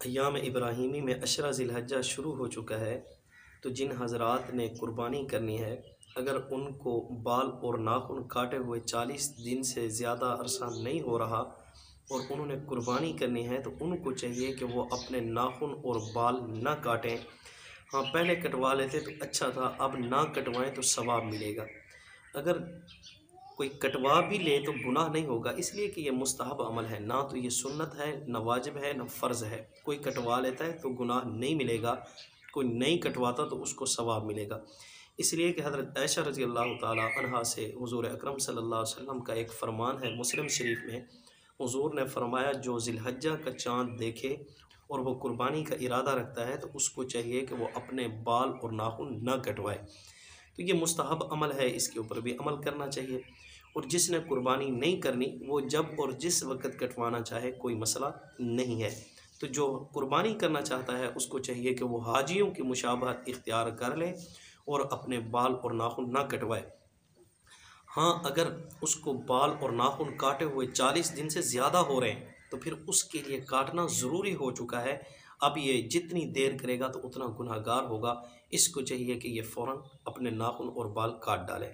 अय्याम इब्राहीमी में अशरा ज़िलहज्जा शुरू हो चुका है। तो जिन हज़रात ने कुर्बानी करनी है, अगर उनको बाल और नाखून काटे हुए 40 दिन से ज़्यादा अरसा नहीं हो रहा और उन्होंने कुर्बानी करनी है, तो उनको चाहिए कि वो अपने नाखून और बाल ना काटें। हाँ, पहले कटवा लेते तो अच्छा था, अब ना कटवाएं तो सवाब मिलेगा। अगर कोई कटवा भी ले तो गुनाह नहीं होगा, इसलिए कि ये मुस्तहब अमल है, ना तो ये सुन्नत है, ना वाजिब है, ना फ़र्ज़ है। कोई कटवा लेता है तो गुनाह नहीं मिलेगा, कोई नहीं कटवाता तो उसको सवाब मिलेगा। इसलिए कि हज़रत आयशा रज़ी अल्लाह ताला अन्हा से हुज़ूर अकरम सल्लल्लाहु अलैहि वसल्लम का एक फ़रमान है मुस्लिम शरीफ में। हुज़ूर ने फ़रमाया, जो ज़िलहज्जा का चाँद देखे और वो कुर्बानी का इरादा रखता है, तो उसको चाहिए कि वो अपने बाल और नाखून न कटवाए। तो ये मुस्तहब अमल है, इसके ऊपर भी अमल करना चाहिए। और जिसने कुर्बानी नहीं करनी, वो जब और जिस वक़्त कटवाना चाहे, कोई मसला नहीं है। तो जो कुर्बानी करना चाहता है, उसको चाहिए कि वो हाजियों की मुशाबहत इख्तियार कर ले और अपने बाल और नाखून ना कटवाए। हाँ, अगर उसको बाल और नाखून काटे हुए 40 दिन से ज़्यादा हो रहे हैं, तो फिर उसके लिए काटना ज़रूरी हो चुका है। अब ये जितनी देर करेगा तो उतना गुनहगार होगा। इसको चाहिए कि ये फ़ौरन अपने नाखून और बाल काट डाले।